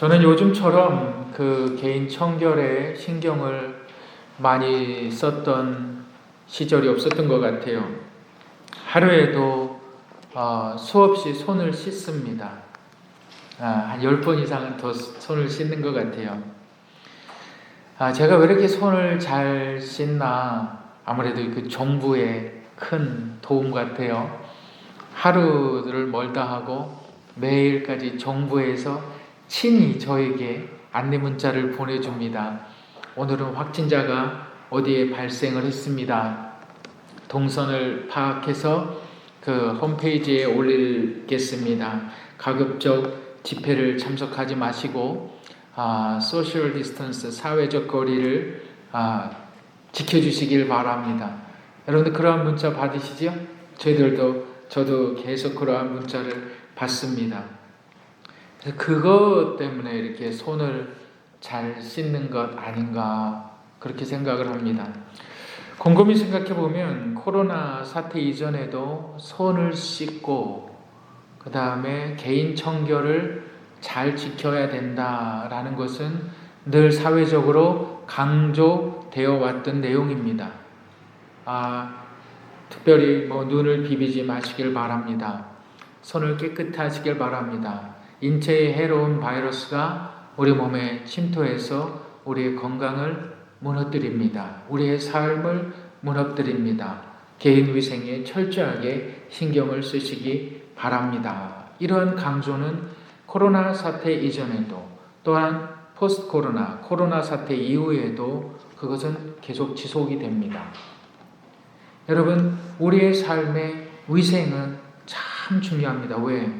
저는 요즘처럼 그 개인 청결에 신경을 많이 썼던 시절이 없었던 것 같아요. 하루에도 수없이 손을 씻습니다. 한 10번 이상은 더 손을 씻는 것 같아요. 제가 왜 이렇게 손을 잘 씻나? 아무래도 그 정부의 큰 도움 같아요. 하루를 멀다 하고 매일까지 정부에서 친히 저에게 안내 문자를 보내줍니다. 오늘은 확진자가 어디에 발생을 했습니다. 동선을 파악해서 그 홈페이지에 올리겠습니다. 가급적 집회를 참석하지 마시고 소셜 디스턴스, 사회적 거리를 지켜주시길 바랍니다. 여러분들 그러한 문자 받으시죠? 저도 계속 그러한 문자를 받습니다. 그것 때문에 이렇게 손을 잘 씻는 것 아닌가 그렇게 생각을 합니다. 곰곰이 생각해 보면 코로나 사태 이전에도 손을 씻고 그 다음에 개인 청결을 잘 지켜야 된다라는 것은 늘 사회적으로 강조되어 왔던 내용입니다. 특별히 눈을 비비지 마시길 바랍니다. 손을 깨끗이 하시길 바랍니다. 인체에 해로운 바이러스가 우리 몸에 침투해서 우리의 건강을 무너뜨립니다. 우리의 삶을 무너뜨립니다. 개인 위생에 철저하게 신경을 쓰시기 바랍니다. 이러한 강조는 코로나 사태 이전에도 또한 포스트 코로나 사태 이후에도 그것은 계속 지속이 됩니다. 여러분, 우리의 삶의 위생은 참 중요합니다. 왜?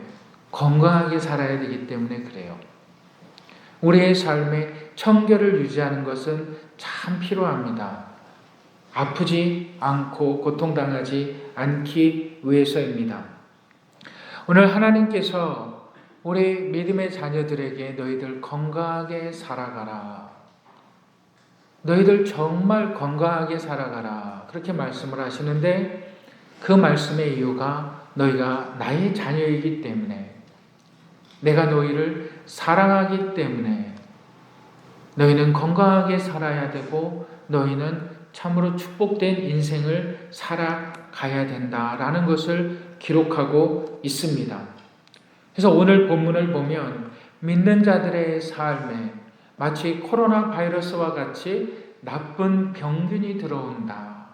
건강하게 살아야 되기 때문에 그래요. 우리의 삶의 청결을 유지하는 것은 참 필요합니다. 아프지 않고 고통당하지 않기 위해서입니다. 오늘 하나님께서 우리 믿음의 자녀들에게 너희들 건강하게 살아가라. 너희들 정말 건강하게 살아가라. 그렇게 말씀을 하시는데 그 말씀의 이유가 너희가 나의 자녀이기 때문에 내가 너희를 사랑하기 때문에 너희는 건강하게 살아야 되고 너희는 참으로 축복된 인생을 살아가야 된다라는 것을 기록하고 있습니다. 그래서 오늘 본문을 보면 믿는 자들의 삶에 마치 코로나 바이러스와 같이 나쁜 병균이 들어온다.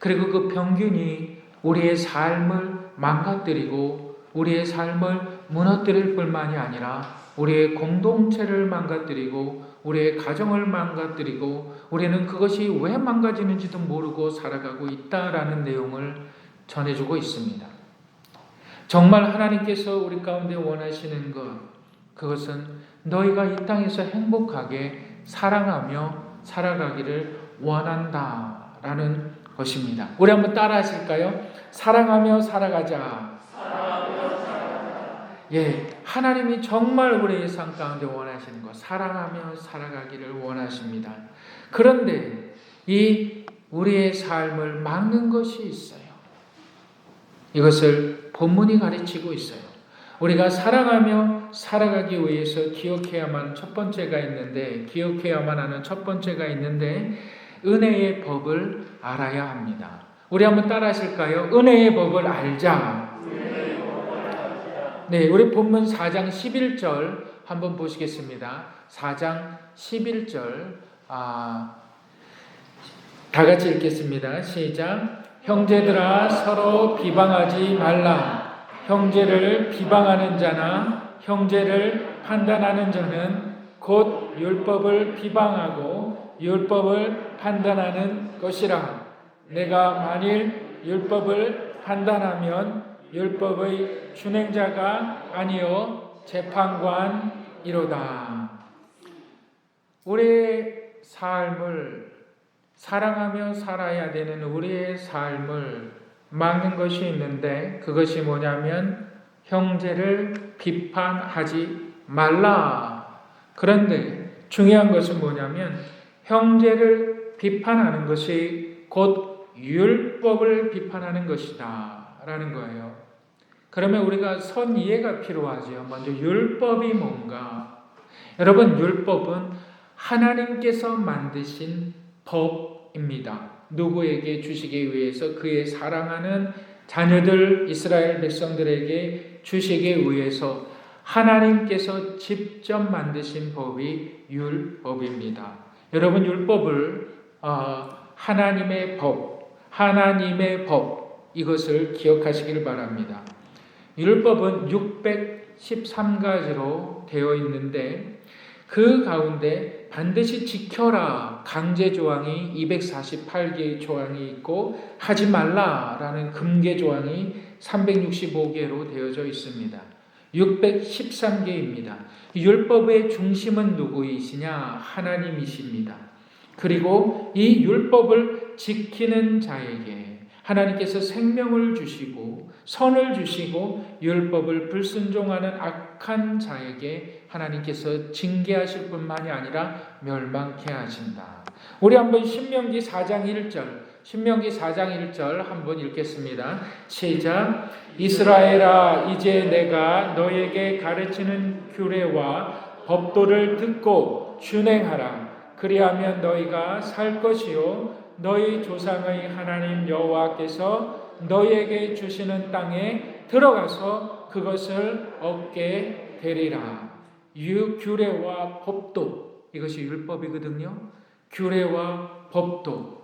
그리고 그 병균이 우리의 삶을 망가뜨리고 우리의 삶을 무너뜨릴 뿐만이 아니라 우리의 공동체를 망가뜨리고 우리의 가정을 망가뜨리고 우리는 그것이 왜 망가지는지도 모르고 살아가고 있다라는 내용을 전해주고 있습니다. 정말 하나님께서 우리 가운데 원하시는 그것은 너희가 이 땅에서 행복하게 사랑하며 살아가기를 원한다라는 것입니다. 우리 한번 따라 하실까요? 사랑하며 살아가자. 하나님이 정말 우리의 삶 가운데 원하시는 것, 사랑하며 살아가기를 원하십니다. 그런데 이 우리의 삶을 막는 것이 있어요. 이것을 본문이 가르치고 있어요. 우리가 사랑하며 살아가기 위해서 기억해야만 하는 첫 번째가 있는데 은혜의 법을 알아야 합니다. 우리 한번 따라 하실까요? 은혜의 법을 알자. 우리 본문 4장 11절 한번 보시겠습니다. 4장 11절 다 같이 읽겠습니다. 시작. 형제들아 서로 비방하지 말라. 형제를 비방하는 자나 형제를 판단하는 자는 곧 율법을 비방하고 율법을 판단하는 것이라. 내가 만일 율법을 판단하면 율법의 준행자가 아니요 재판관이로다. 우리의 삶을 사랑하며 살아야 되는 우리의 삶을 막는 것이 있는데 그것이 뭐냐면 형제를 비판하지 말라. 그런데 중요한 것은 뭐냐면 형제를 비판하는 것이 곧 율법을 비판하는 것이다 라는 거예요. 그러면 우리가 선 이해가 필요하죠. 먼저 율법이 뭔가, 여러분, 율법은 하나님께서 만드신 법입니다. 누구에게 주시기 위해서? 그의 사랑하는 자녀들 이스라엘 백성들에게 주시기 위해서 하나님께서 직접 만드신 법이 율법입니다. 여러분, 율법을 하나님의 법 이것을 기억하시길 바랍니다. 율법은 613가지로 되어 있는데 그 가운데 반드시 지켜라 강제 조항이 248개의 조항이 있고 하지 말라라는 금계 조항이 365개로 되어져 있습니다. 613개입니다. 율법의 중심은 누구이시냐? 하나님이십니다. 그리고 이 율법을 지키는 자에게 하나님께서 생명을 주시고 선을 주시고 율법을 불순종하는 악한 자에게 하나님께서 징계하실 뿐만이 아니라 멸망케 하신다. 우리 한번 신명기 4장 1절 한번 읽겠습니다. 시작. 이스라엘아, 이제 내가 너에게 가르치는 규례와 법도를 듣고 준행하라. 그리하면 너희가 살 것이요 너희 조상의 하나님 여호와께서 너희에게 주시는 땅에 들어가서 그것을 얻게 되리라. 규례와 법도, 이것이 율법이거든요. 규례와 법도.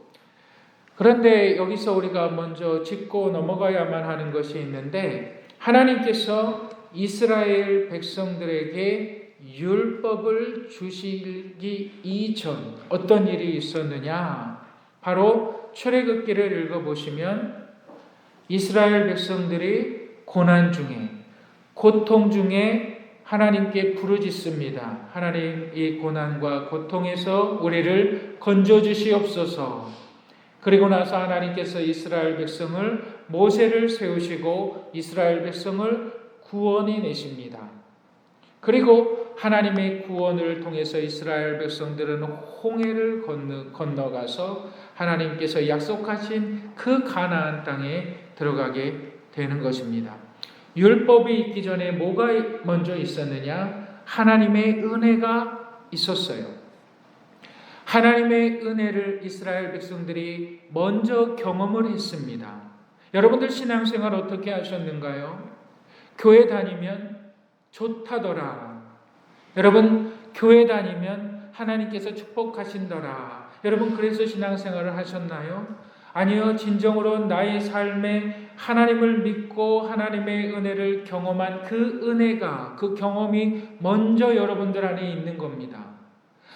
그런데 여기서 우리가 먼저 짚고 넘어가야만 하는 것이 있는데, 하나님께서 이스라엘 백성들에게 율법을 주시기 이전 어떤 일이 있었느냐? 바로 출애굽기를 읽어보시면 이스라엘 백성들이 고난 중에, 고통 중에 하나님께 부르짖습니다. 하나님, 이 고난과 고통에서 우리를 건져주시옵소서. 그리고 나서 하나님께서 이스라엘 백성을, 모세를 세우시고 이스라엘 백성을 구원해 내십니다. 그리고 하나님의 구원을 통해서 이스라엘 백성들은 홍해를 건너가서 하나님께서 약속하신 그 가나안 땅에 들어가게 되는 것입니다. 율법이 있기 전에 뭐가 먼저 있었느냐? 하나님의 은혜가 있었어요. 하나님의 은혜를 이스라엘 백성들이 먼저 경험을 했습니다. 여러분들 신앙생활 어떻게 하셨는가요? 교회 다니면 좋다더라. 여러분, 교회 다니면 하나님께서 축복하신더라. 여러분, 그래서 신앙생활을 하셨나요? 아니요, 진정으로 나의 삶에 하나님을 믿고 하나님의 은혜를 경험한 그 은혜가, 그 경험이 먼저 여러분들 안에 있는 겁니다.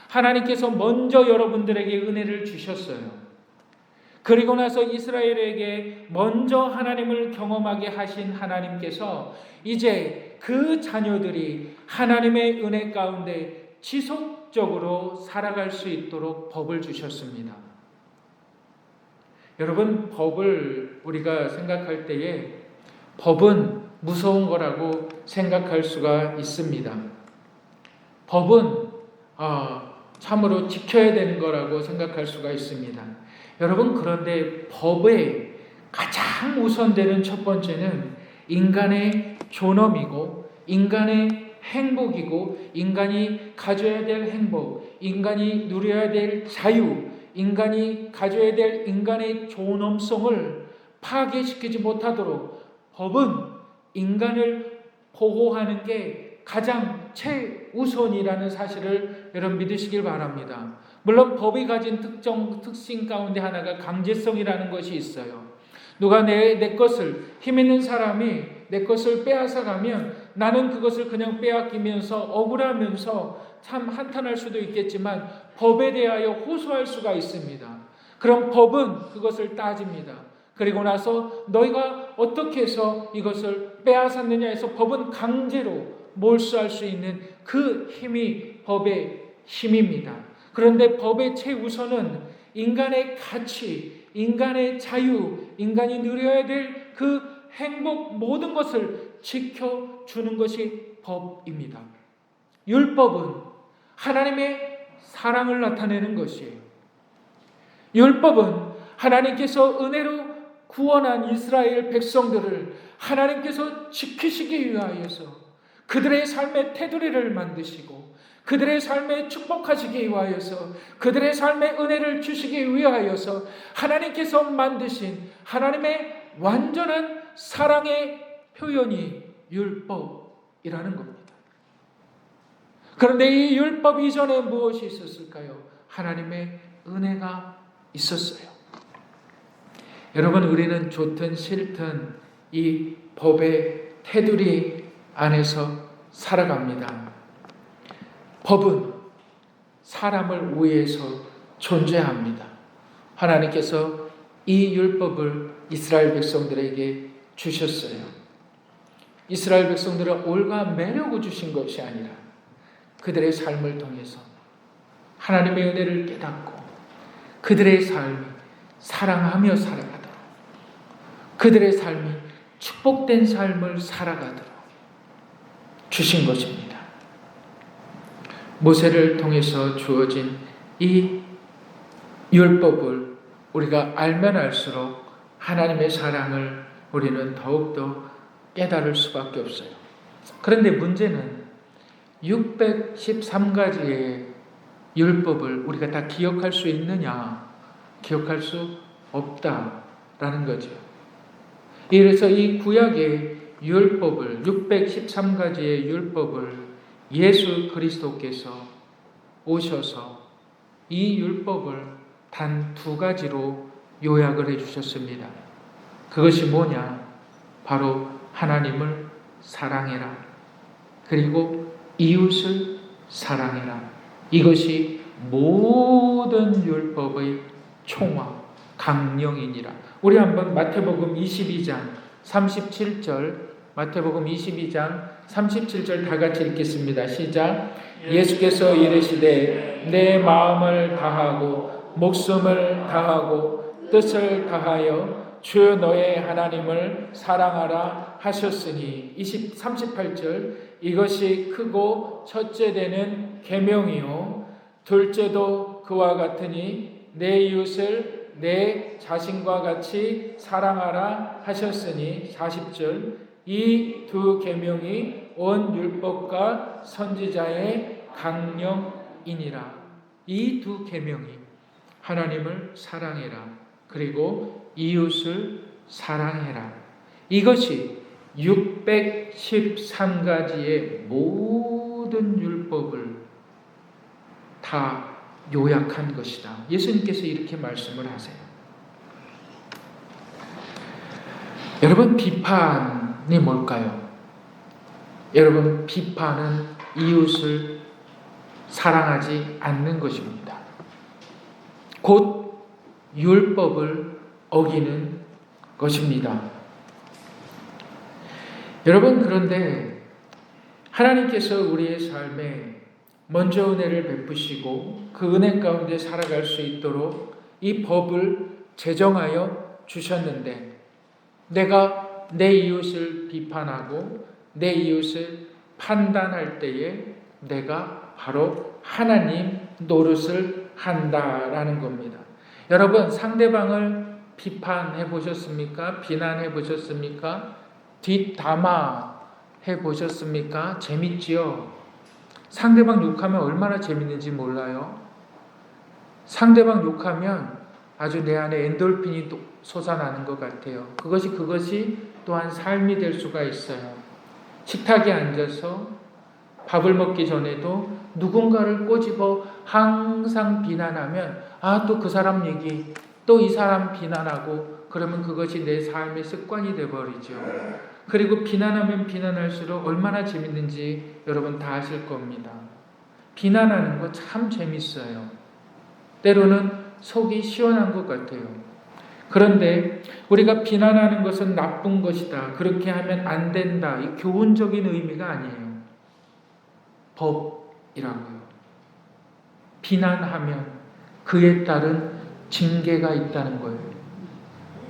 하나님께서 먼저 여러분들에게 은혜를 주셨어요. 그리고 나서 이스라엘에게 먼저 하나님을 경험하게 하신 하나님께서 이제 그 자녀들이 하나님의 은혜 가운데 지속적으로 살아갈 수 있도록 법을 주셨습니다. 여러분, 법을 우리가 생각할 때에 법은 무서운 거라고 생각할 수가 있습니다. 법은 참으로 지켜야 되는 거라고 생각할 수가 있습니다. 여러분, 그런데 법의 가장 우선되는 첫 번째는 인간의 존엄이고 인간의 행복이고 인간이 가져야 될 행복, 인간이 누려야 될 자유, 인간이 가져야 될 인간의 존엄성을 파괴시키지 못하도록 법은 인간을 보호하는 게 가장 최우선이라는 사실을 여러분 믿으시길 바랍니다. 물론 법이 가진 특징 가운데 하나가 강제성이라는 것이 있어요. 누가 내 것을, 힘 있는 사람이 내 것을 빼앗아 가면 나는 그것을 그냥 빼앗기면서 억울하면서 참 한탄할 수도 있겠지만 법에 대하여 호소할 수가 있습니다. 그럼 법은 그것을 따집니다. 그리고 나서 너희가 어떻게 해서 이것을 빼앗았느냐 해서 법은 강제로 몰수할 수 있는 그 힘이 법의 힘입니다. 그런데 법의 최우선은 인간의 가치, 인간의 자유, 인간이 누려야 될 그 행복, 모든 것을 지켜주는 것이 법입니다. 율법은 하나님의 사랑을 나타내는 것이에요. 율법은 하나님께서 은혜로 구원한 이스라엘 백성들을 하나님께서 지키시기 위하여서 그들의 삶의 테두리를 만드시고 그들의 삶에 축복하시기 위하여서, 그들의 삶에 은혜를 주시기 위하여서 하나님께서 만드신 하나님의 완전한 사랑의 표현이 율법이라는 겁니다. 그런데 이 율법 이전에 무엇이 있었을까요? 하나님의 은혜가 있었어요. 여러분, 우리는 좋든 싫든 이 법의 테두리 안에서 살아갑니다. 법은 사람을 위해서 존재합니다. 하나님께서 이 율법을 이스라엘 백성들에게 주셨어요. 이스라엘 백성들은 올가매려고 주신 것이 아니라 그들의 삶을 통해서 하나님의 은혜를 깨닫고 그들의 삶이 사랑하며 살아가도록, 그들의 삶이 축복된 삶을 살아가도록 주신 것입니다. 모세를 통해서 주어진 이 율법을 우리가 알면 알수록 하나님의 사랑을 우리는 더욱더 깨달을 수밖에 없어요. 그런데 문제는 613가지의 율법을 우리가 다 기억할 수 있느냐? 기억할 수 없다라는 거죠. 그래서 이 구약의 율법을, 613가지의 율법을 예수 그리스도께서 오셔서 이 율법을 단 2가지로 요약을 해주셨습니다. 그것이 뭐냐? 바로 하나님을 사랑해라, 그리고 이웃을 사랑해라. 이것이 모든 율법의 총화, 강령이니라. 우리 한번 마태복음 22장 37절, 마태복음 22장 37절 다 같이 읽겠습니다. 시작. 예수께서 이르시되 내 마음을 다하고 목숨을 다하고 뜻을 다하여 주 너의 하나님을 사랑하라 하셨으니, 38절, 이것이 크고 첫째 되는 계명이요 둘째도 그와 같으니 내 이웃을 내 자신과 같이 사랑하라 하셨으니, 40절, 이 2 계명이 온 율법과 선지자의 강령이니라. 이 2 계명이 하나님을 사랑해라, 그리고 이웃을 사랑해라. 이것이 613가지의 모든 율법을 다 요약한 것이다. 예수님께서 이렇게 말씀을 하세요. 여러분, 비판이 뭘까요? 여러분, 비판은 이웃을 사랑하지 않는 것입니다. 곧 율법을 어기는 것입니다. 여러분, 그런데 하나님께서 우리의 삶에 먼저 은혜를 베푸시고 그 은혜 가운데 살아갈 수 있도록 이 법을 제정하여 주셨는데, 내가 내 이웃을 비판하고 내 이웃을 판단할 때에 내가 바로 하나님 노릇을 한다라는 겁니다. 여러분, 상대방을 비판해 보셨습니까? 비난해 보셨습니까? 뒷담화 해 보셨습니까? 재밌지요? 상대방 욕하면 얼마나 재밌는지 몰라요? 상대방 욕하면 아주 내 안에 엔돌핀이 솟아나는 것 같아요. 그것이 또한 삶이 될 수가 있어요. 식탁에 앉아서 밥을 먹기 전에도 누군가를 꼬집어 항상 비난하면, 또 그 사람 얘기, 또 이 사람 비난하고, 그러면 그것이 내 삶의 습관이 되어버리죠. 그리고 비난하면 비난할수록 얼마나 재밌는지 여러분 다 아실 겁니다. 비난하는 거 참 재밌어요. 때로는 속이 시원한 것 같아요. 그런데 우리가 비난하는 것은 나쁜 것이다, 그렇게 하면 안 된다, 이 교훈적인 의미가 아니에요. 법이라고요. 비난하면 그에 따른 징계가 있다는 거예요.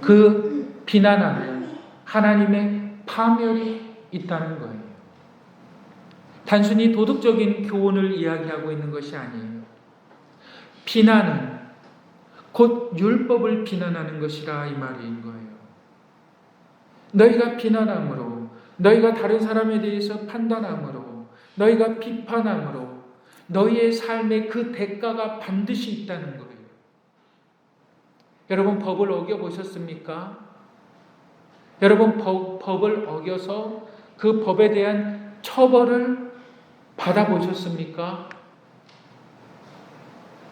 그 비난하면 하나님의 파멸이 있다는 거예요. 단순히 도덕적인 교훈을 이야기하고 있는 것이 아니에요. 비난은 곧 율법을 비난하는 것이라 이 말인 거예요. 너희가 비난함으로, 너희가 다른 사람에 대해서 판단함으로, 너희가 비판함으로 너희의 삶에 그 대가가 반드시 있다는 거예요. 여러분 법을 어겨보셨습니까? 여러분 법을 어겨서 그 법에 대한 처벌을 받아보셨습니까?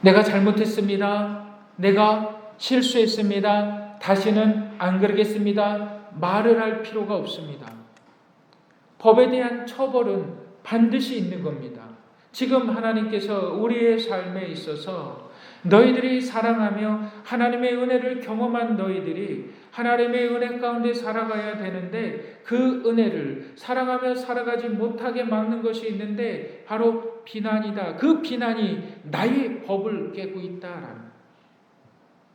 내가 잘못했습니다. 내가 실수했습니다. 다시는 안 그러겠습니다. 말을 할 필요가 없습니다. 법에 대한 처벌은 반드시 있는 겁니다. 지금 하나님께서 우리의 삶에 있어서 너희들이 사랑하며 하나님의 은혜를 경험한 너희들이 하나님의 은혜 가운데 살아가야 되는데 그 은혜를 사랑하며 살아가지 못하게 막는 것이 있는데 바로 비난이다. 그 비난이 나의 법을 깨고 있다라는.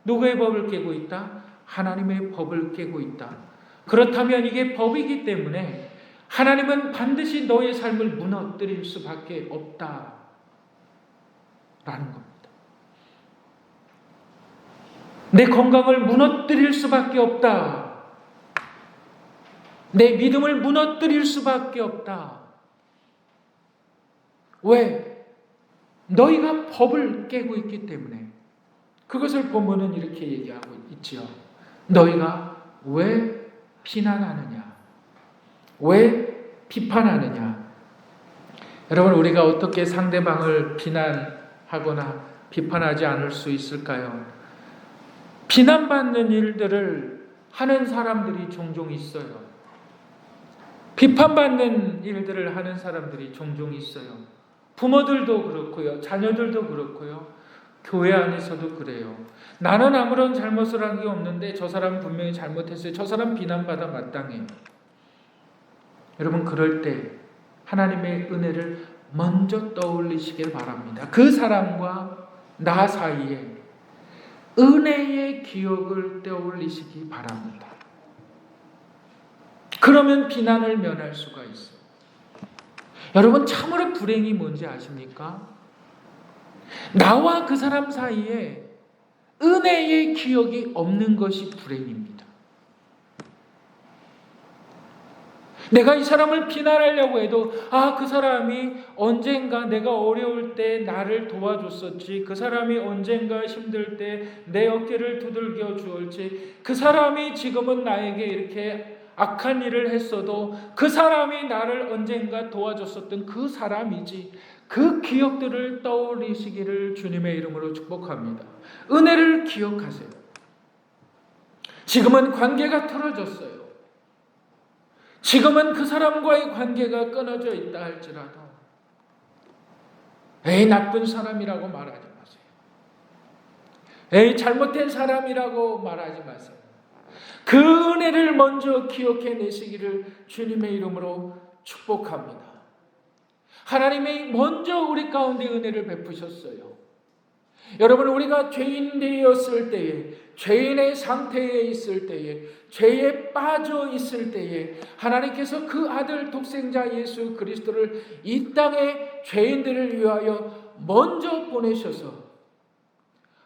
누구의 법을 깨고 있다? 하나님의 법을 깨고 있다. 그렇다면 이게 법이기 때문에 하나님은 반드시 너의 삶을 무너뜨릴 수밖에 없다라는 겁니다. 내 건강을 무너뜨릴 수밖에 없다. 내 믿음을 무너뜨릴 수밖에 없다. 왜? 너희가 법을 깨고 있기 때문에. 그것을 본문은 이렇게 얘기하고 있지요. 너희가 왜 비난하느냐? 왜 비판하느냐? 여러분, 우리가 어떻게 상대방을 비난하거나 비판하지 않을 수 있을까요? 비난받는 일들을 하는 사람들이 종종 있어요. 비판받는 일들을 하는 사람들이 종종 있어요. 부모들도 그렇고요. 자녀들도 그렇고요. 교회 안에서도 그래요. 나는 아무런 잘못을 한 게 없는데 저 사람 분명히 잘못했어요. 저 사람 비난받아 마땅해요. 여러분, 그럴 때 하나님의 은혜를 먼저 떠올리시길 바랍니다. 그 사람과 나 사이에 은혜의 기억을 떠올리시기 바랍니다. 그러면 비난을 면할 수가 있어요. 여러분, 참으로 불행이 뭔지 아십니까? 나와 그 사람 사이에 은혜의 기억이 없는 것이 불행입니다. 내가 이 사람을 비난하려고 해도 그 사람이 언젠가 내가 어려울 때 나를 도와줬었지, 그 사람이 언젠가 힘들 때 내 어깨를 두들겨 주었지, 그 사람이 지금은 나에게 이렇게 악한 일을 했어도 그 사람이 나를 언젠가 도와줬었던 그 사람이지. 그 기억들을 떠올리시기를 주님의 이름으로 축복합니다. 은혜를 기억하세요. 지금은 관계가 틀어졌어요. 지금은 그 사람과의 관계가 끊어져 있다 할지라도 에이, 나쁜 사람이라고 말하지 마세요. 에이, 잘못된 사람이라고 말하지 마세요. 그 은혜를 먼저 기억해내시기를 주님의 이름으로 축복합니다. 하나님이 먼저 우리 가운데 은혜를 베푸셨어요. 여러분, 우리가 죄인 되었을 때에, 죄인의 상태에 있을 때에, 죄에 빠져 있을 때에 하나님께서 그 아들 독생자 예수 그리스도를 이 땅에 죄인들을 위하여 먼저 보내셔서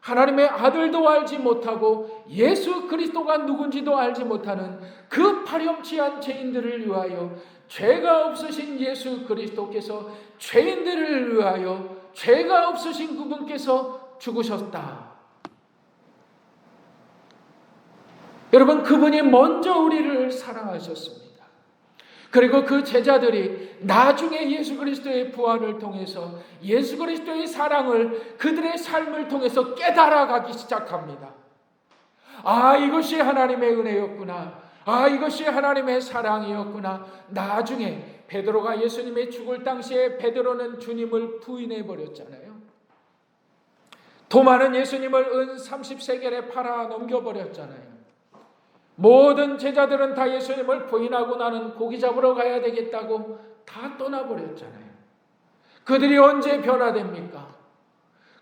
하나님의 아들도 알지 못하고 예수 그리스도가 누군지도 알지 못하는 그 파렴치한 죄인들을 위하여 죄가 없으신 예수 그리스도께서 죄인들을 위하여 죄가 없으신 그분께서 죽으셨다. 여러분, 그분이 먼저 우리를 사랑하셨습니다. 그리고 그 제자들이 나중에 예수 그리스도의 부활을 통해서 예수 그리스도의 사랑을 그들의 삶을 통해서 깨달아가기 시작합니다. 이것이 하나님의 은혜였구나. 이것이 하나님의 사랑이었구나. 나중에 베드로가 예수님의 죽을 당시에 베드로는 주님을 부인해 버렸잖아요. 도마는 예수님을 은 30세겔에 팔아 넘겨버렸잖아요. 모든 제자들은 다 예수님을 부인하고 나는 고기 잡으러 가야 되겠다고 다 떠나버렸잖아요. 그들이 언제 변화됩니까?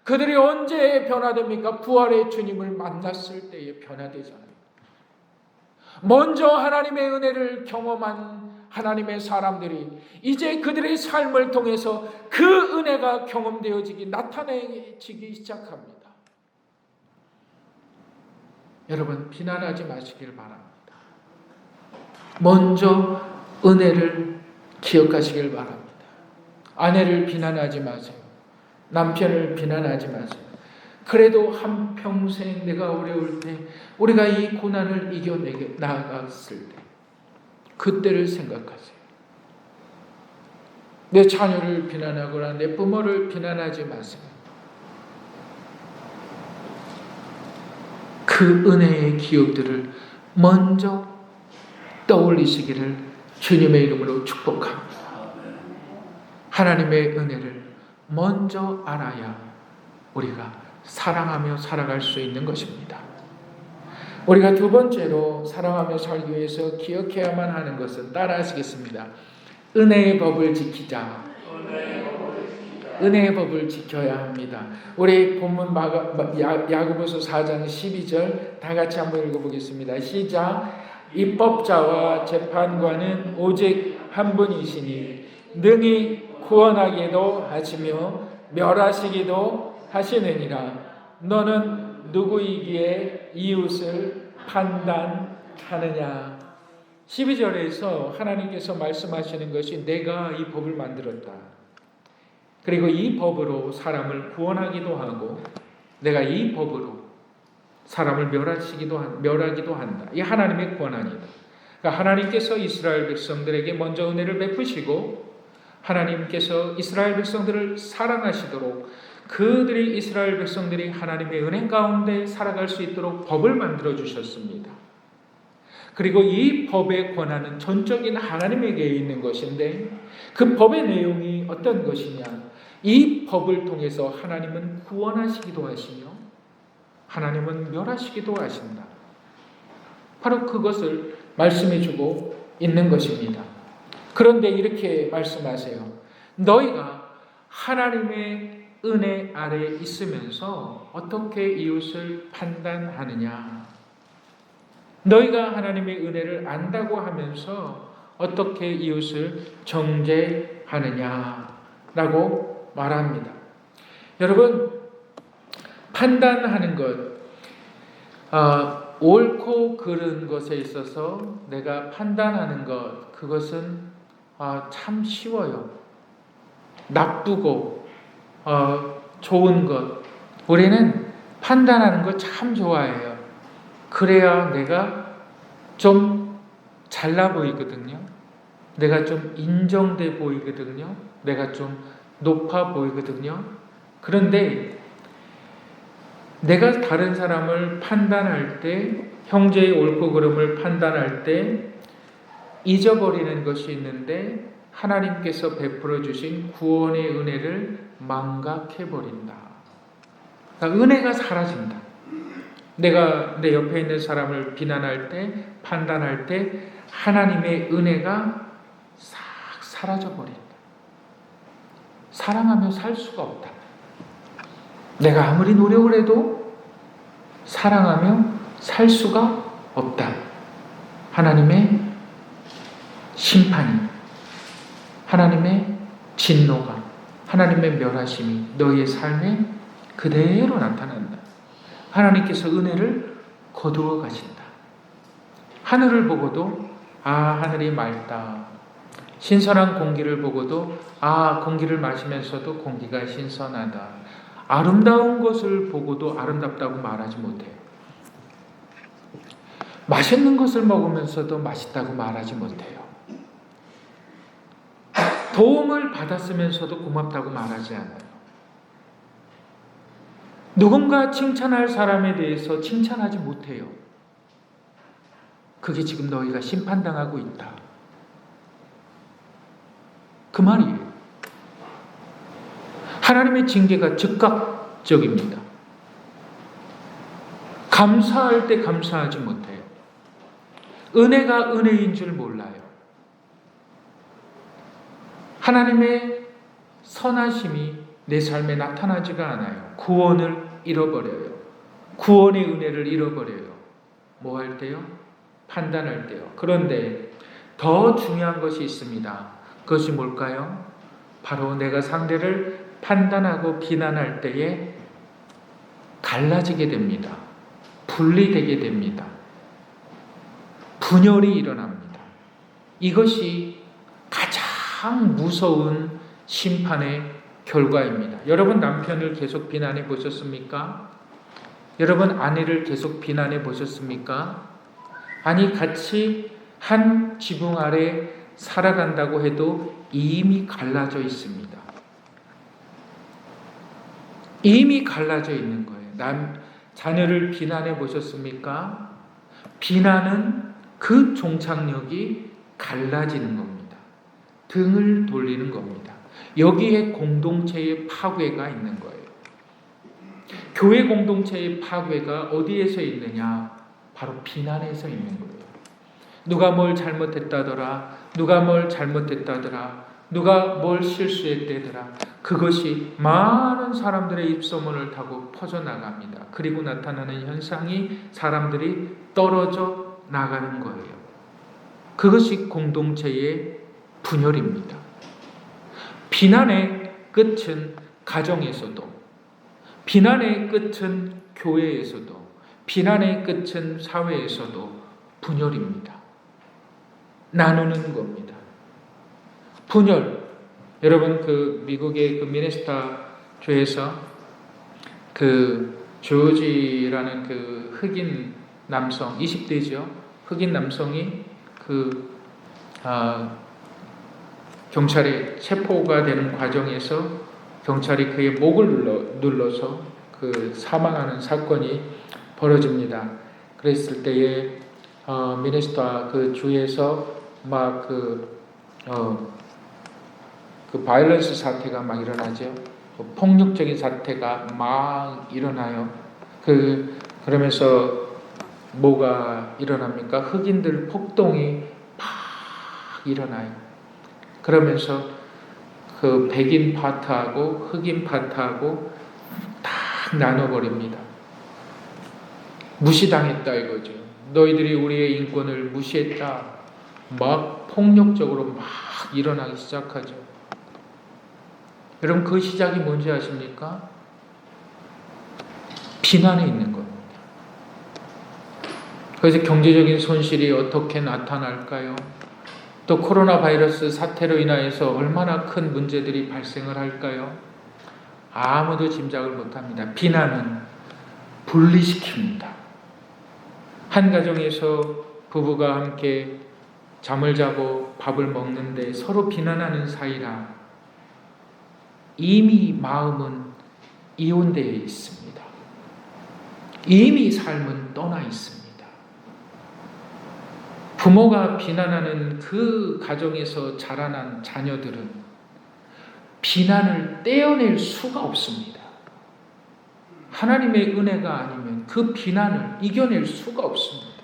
그들이 언제 변화됩니까? 부활의 주님을 만났을 때에 변화되잖아요. 먼저 하나님의 은혜를 경험한 하나님의 사람들이 이제 그들의 삶을 통해서 그 은혜가 경험되어지기, 나타내지기 시작합니다. 여러분, 비난하지 마시길 바랍니다. 먼저 은혜를 기억하시길 바랍니다. 아내를 비난하지 마세요. 남편을 비난하지 마세요. 그래도 한평생 내가 어려울 때, 우리가 이 고난을 이겨내게 나아갔을 때, 그때를 생각하세요. 내 자녀를 비난하거나 내 부모를 비난하지 마세요. 그 은혜의 기억들을 먼저 떠올리시기를 주님의 이름으로 축복합니다. 하나님의 은혜를 먼저 알아야 우리가 사랑하며 살아갈 수 있는 것입니다. 우리가 두 번째로 사랑하며 살기 위해서 기억해야만 하는 것은, 따라하시겠습니다. 은혜의 법을 지키자. 은혜의 법을 지켜야 합니다. 우리 본문 야고보서 4장 12절 다 같이 한번 읽어보겠습니다. 시작. 입법자와 재판관은 오직 한 분이시니 능히 구원하기도 하시며 멸하시기도 하시느니라. 너는 누구이기에 이웃을 판단하느냐. 12절에서 하나님께서 말씀하시는 것이, 내가 이 법을 만들었다. 그리고 이 법으로 사람을 구원하기도 하고 내가 이 법으로 사람을 멸하기도 한다. 이 하나님의 권한이다. 그러니까 하나님께서 이스라엘 백성들에게 먼저 은혜를 베푸시고 하나님께서 이스라엘 백성들을 사랑하시도록, 그들이 이스라엘 백성들이 하나님의 은혜 가운데 살아갈 수 있도록 법을 만들어 주셨습니다. 그리고 이 법의 권한은 전적인 하나님에게 있는 것인데, 그 법의 내용이 어떤 것이냐? 이 법을 통해서 하나님은 구원하시기도 하시며 하나님은 멸하시기도 하신다. 바로 그것을 말씀해 주고 있는 것입니다. 그런데 이렇게 말씀하세요. 너희가 하나님의 은혜 아래 있으면서 어떻게 이웃을 판단하느냐? 너희가 하나님의 은혜를 안다고 하면서 어떻게 이웃을 정죄하느냐라고 말합니다. 여러분, 판단하는 것, 옳고 그른 것에 있어서 내가 판단하는 것, 그것은 참 쉬워요. 나쁘고 좋은 것, 우리는 판단하는 거 참 좋아해요. 그래야 내가 좀 잘나 보이거든요. 내가 좀 인정돼 보이거든요. 내가 좀 높아 보이거든요. 그런데 내가 다른 사람을 판단할 때, 형제의 옳고 그름을 판단할 때 잊어버리는 것이 있는데, 하나님께서 베풀어 주신 구원의 은혜를 망각해버린다. 그러니까 은혜가 사라진다. 내가 내 옆에 있는 사람을 비난할 때, 판단할 때 하나님의 은혜가 싹 사라져버린다. 사랑하며 살 수가 없다. 내가 아무리 노력을 해도 사랑하며 살 수가 없다. 하나님의 심판이, 하나님의 진노가, 하나님의 멸하심이 너희의 삶에 그대로 나타난다. 하나님께서 은혜를 거두어 가신다. 하늘을 보고도 하늘이 맑다. 신선한 공기를 보고도 공기를 마시면서도 공기가 신선하다. 아름다운 것을 보고도 아름답다고 말하지 못해요. 맛있는 것을 먹으면서도 맛있다고 말하지 못해요. 도움을 받았으면서도 고맙다고 말하지 않아요. 누군가 칭찬할 사람에 대해서 칭찬하지 못해요. 그게 지금 너희가 심판당하고 있다. 그 말이에요. 하나님의 징계가 즉각적입니다. 감사할 때 감사하지 못해요. 은혜가 은혜인 줄 몰라요. 하나님의 선하심이 내 삶에 나타나지가 않아요. 구원을 잃어버려요. 구원의 은혜를 잃어버려요. 뭐 할 때요? 판단할 때요. 그런데 더 중요한 것이 있습니다. 그것이 뭘까요? 바로 내가 상대를 판단하고 비난할 때에 갈라지게 됩니다. 분리되게 됩니다. 분열이 일어납니다. 이것이 가장 무서운 심판의 결과입니다. 여러분 남편을 계속 비난해 보셨습니까? 여러분 아내를 계속 비난해 보셨습니까? 아니 같이 한 지붕 아래 살아간다고 해도 이미 갈라져 있습니다. 이미 갈라져 있는 거예요. 자녀를 비난해 보셨습니까? 비난은 그 종착역이 갈라지는 겁니다. 등을 돌리는 겁니다. 여기에 공동체의 파괴가 있는 거예요. 교회 공동체의 파괴가 어디에서 있느냐? 바로 비난에서 있는 거예요. 누가 뭘 잘못했다더라, 누가 뭘 잘못했다더라, 누가 뭘 실수했다더라. 그것이 많은 사람들의 입소문을 타고 퍼져나갑니다. 그리고 나타나는 현상이 사람들이 떨어져 나가는 거예요. 그것이 공동체의 분열입니다. 비난의 끝은 가정에서도, 비난의 끝은 교회에서도, 비난의 끝은 사회에서도 분열입니다. 나누는 겁니다. 분열. 여러분 그 미국의 그 미네소타 주에서 그 조지라는 그 흑인 남성 20대죠. 흑인 남성이 경찰에 체포가 되는 과정에서 경찰이 그의 목을 눌러서 그 사망하는 사건이 벌어집니다. 그랬을 때에 미네소타 그 주에서 막 그 바이런스 사태가 막 일어나죠. 폭력적인 사태가 막 일어나요. 그러면서 뭐가 일어납니까? 흑인들 폭동이 막 일어나요. 그러면서 그 백인 파트하고 흑인 파트하고 딱 나눠버립니다. 무시당했다 이거죠. 너희들이 우리의 인권을 무시했다. 막 폭력적으로 막 일어나기 시작하죠. 여러분 그 시작이 뭔지 아십니까? 비난에 있는 겁니다. 그래서 경제적인 손실이 어떻게 나타날까요? 또 코로나 바이러스 사태로 인하여서 얼마나 큰 문제들이 발생을 할까요? 아무도 짐작을 못합니다. 비난은 분리시킵니다. 한 가정에서 부부가 함께 잠을 자고 밥을 먹는데 서로 비난하는 사이라 이미 마음은 이혼되어 있습니다. 이미 삶은 떠나 있습니다. 부모가 비난하는 그 가정에서 자라난 자녀들은 비난을 떼어낼 수가 없습니다. 하나님의 은혜가 아니면 그 비난을 이겨낼 수가 없습니다.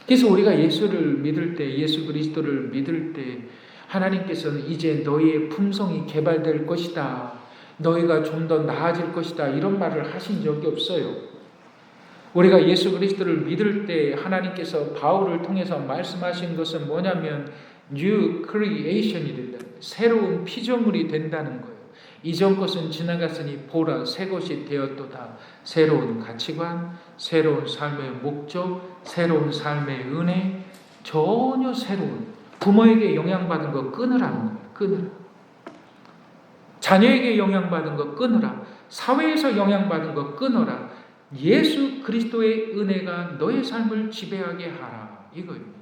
그래서 우리가 예수를 믿을 때, 예수 그리스도를 믿을 때 하나님께서는 이제 너희의 품성이 개발될 것이다. 너희가 좀 더 나아질 것이다. 이런 말을 하신 적이 없어요. 우리가 예수 그리스도를 믿을 때 하나님께서 바울을 통해서 말씀하신 것은 뭐냐면 New Creation이 된다. 새로운 피조물이 된다는 거예요. 이전 것은 지나갔으니 보라 새 것이 되었도다. 새로운 가치관, 새로운 삶의 목적, 새로운 삶의 은혜, 전혀 새로운 부모에게 영향받은 거 끊으라는 거예요. 끊으라. 자녀에게 영향받은 거 끊으라. 사회에서 영향받은 거 끊어라. 예수 그리스도의 은혜가 너의 삶을 지배하게 하라. 이거입니다.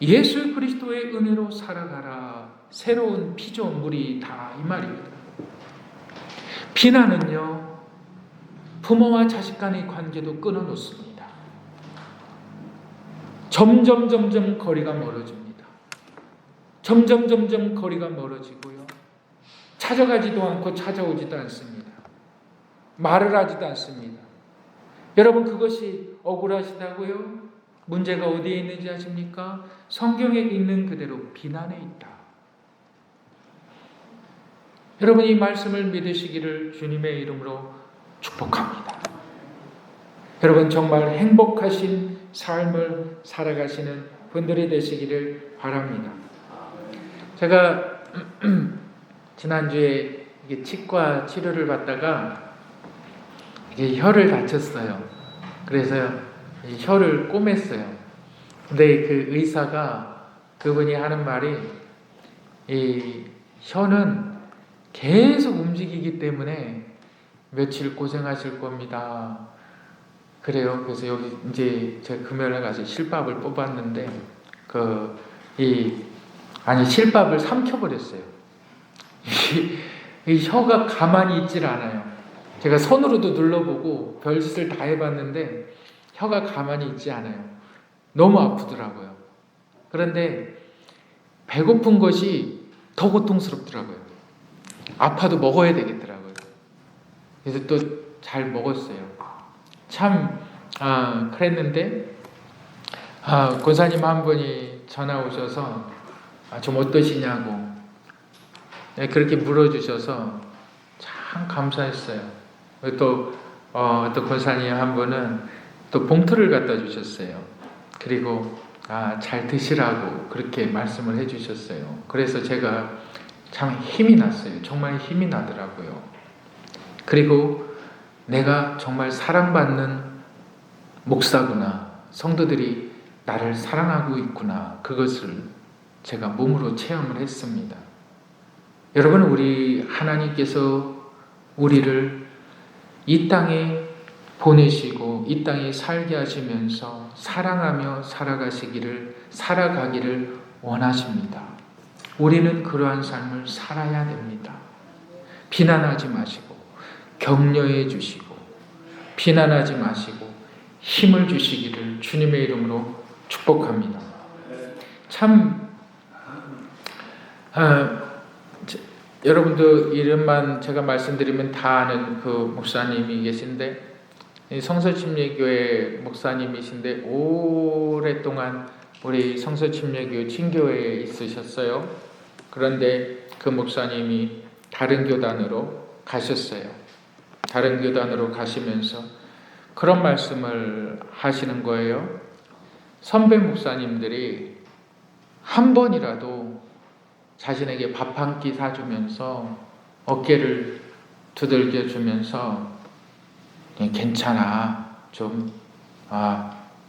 예수 그리스도의 은혜로 살아가라. 새로운 피조물이다. 이 말입니다. 비난은요, 부모와 자식 간의 관계도 끊어놓습니다. 점점 거리가 멀어집니다. 점점 거리가 멀어지고요. 찾아가지도 않고 찾아오지도 않습니다. 말을 하지도 않습니다. 여러분 그것이 억울하시다고요? 문제가 어디에 있는지 아십니까? 성경에 있는 그대로 비난에 있다. 여러분 이 말씀을 믿으시기를 주님의 이름으로 축복합니다. 여러분 정말 행복하신 삶을 살아가시는 분들이 되시기를 바랍니다. 제가 지난주에 치과 치료를 받다가 혀를 다쳤어요. 그래서 혀를 꼬맸어요. 근데 그 의사가 그분이 하는 말이 이 혀는 계속 움직이기 때문에 며칠 고생하실 겁니다. 그래요. 그래서 여기 이제 제가 금요일에 가서 실밥을 뽑았는데 실밥을 삼켜버렸어요. 이 혀가 가만히 있질 않아요. 제가 손으로도 눌러보고 별짓을 다 해봤는데 혀가 가만히 있지 않아요. 너무 아프더라고요. 그런데 배고픈 것이 더 고통스럽더라고요. 아파도 먹어야 되겠더라고요. 그래서 또 잘 먹었어요. 참 그랬는데 권사님 한 분이 전화 오셔서 좀 어떠시냐고 그렇게 물어주셔서 참 감사했어요. 또 권사님 한 분은 또 봉투를 갖다 주셨어요. 그리고 잘 드시라고 그렇게 말씀을 해주셨어요. 그래서 제가 참 힘이 났어요. 정말 힘이 나더라고요. 그리고 내가 정말 사랑받는 목사구나, 성도들이 나를 사랑하고 있구나, 그것을 제가 몸으로 체험을 했습니다. 여러분, 우리 하나님께서 우리를 이 땅에 보내시고 이 땅에 살게 하시면서 사랑하며 살아가기를 원하십니다. 우리는 그러한 삶을 살아야 됩니다. 비난하지 마시고 격려해 주시고 비난하지 마시고 힘을 주시기를 주님의 이름으로 축복합니다. 참 여러분도 이름만 제가 말씀드리면 다 아는 그 목사님이 계신데 성서침례교회 목사님이신데 오랫동안 우리 성서침례교회 친교회에 있으셨어요. 그런데 그 목사님이 다른 교단으로 가셨어요. 다른 교단으로 가시면서 그런 말씀을 하시는 거예요. 선배 목사님들이 한 번이라도 자신에게 밥 한 끼 사주면서 어깨를 두들겨 주면서 괜찮아, 좀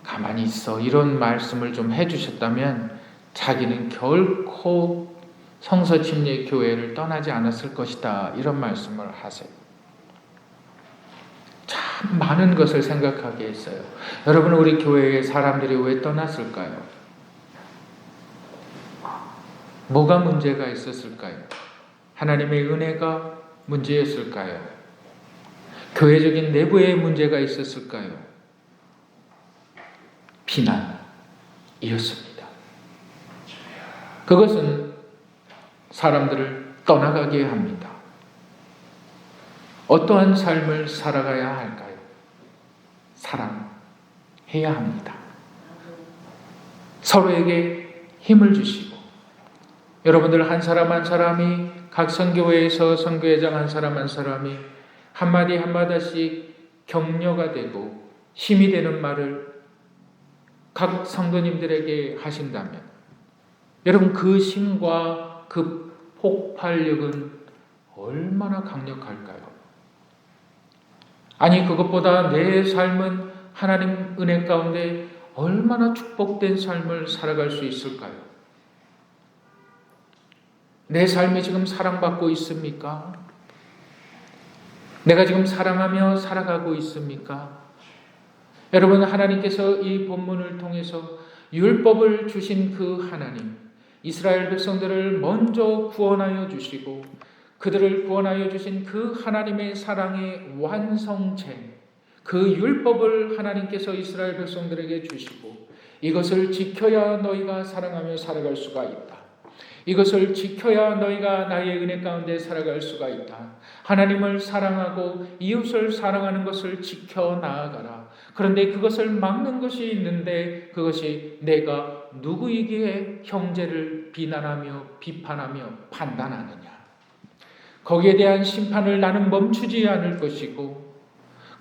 가만히 있어, 이런 말씀을 좀 해주셨다면 자기는 결코 성서침례교회를 떠나지 않았을 것이다, 이런 말씀을 하세요. 참 많은 것을 생각하게 했어요. 여러분, 우리 교회의 사람들이 왜 떠났을까요? 뭐가 문제가 있었을까요? 하나님의 은혜가 문제였을까요? 교회적인 내부의 문제가 있었을까요? 비난이었습니다. 그것은 사람들을 떠나가게 합니다. 어떠한 삶을 살아가야 할까요? 사랑해야 합니다. 서로에게 힘을 주시고, 여러분들 한 사람 한 사람이, 각 선교회에서 선교회장 한 사람이 한마디 한마디씩 격려가 되고 힘이 되는 말을 각 성도님들에게 하신다면, 여러분 그 힘과 그 폭발력은 얼마나 강력할까요? 아니, 그것보다 내 삶은 하나님 은혜 가운데 얼마나 축복된 삶을 살아갈 수 있을까요? 내 삶이 지금 사랑받고 있습니까? 내가 지금 사랑하며 살아가고 있습니까? 여러분, 하나님께서 이 본문을 통해서 율법을 주신 그 하나님, 이스라엘 백성들을 먼저 구원하여 주시고 그들을 구원하여 주신 그 하나님의 사랑의 완성체, 그 율법을 하나님께서 이스라엘 백성들에게 주시고 이것을 지켜야 너희가 사랑하며 살아갈 수가 있다. 이것을 지켜야 너희가 나의 은혜 가운데 살아갈 수가 있다. 하나님을 사랑하고 이웃을 사랑하는 것을 지켜 나아가라. 그런데 그것을 막는 것이 있는데 그것이 내가 누구이기에 형제를 비난하며 비판하며 판단하느냐. 거기에 대한 심판을 나는 멈추지 않을 것이고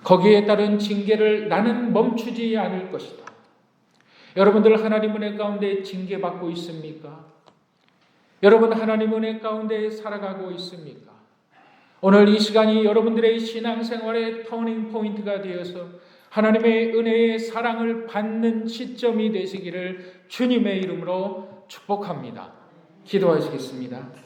거기에 따른 징계를 나는 멈추지 않을 것이다. 여러분들 하나님 은혜 가운데 징계받고 있습니까? 여러분 하나님 은혜 가운데 살아가고 있습니까? 오늘 이 시간이 여러분들의 신앙생활의 터닝 포인트가 되어서 하나님의 은혜의 사랑을 받는 시점이 되시기를 주님의 이름으로 축복합니다. 기도하시겠습니다.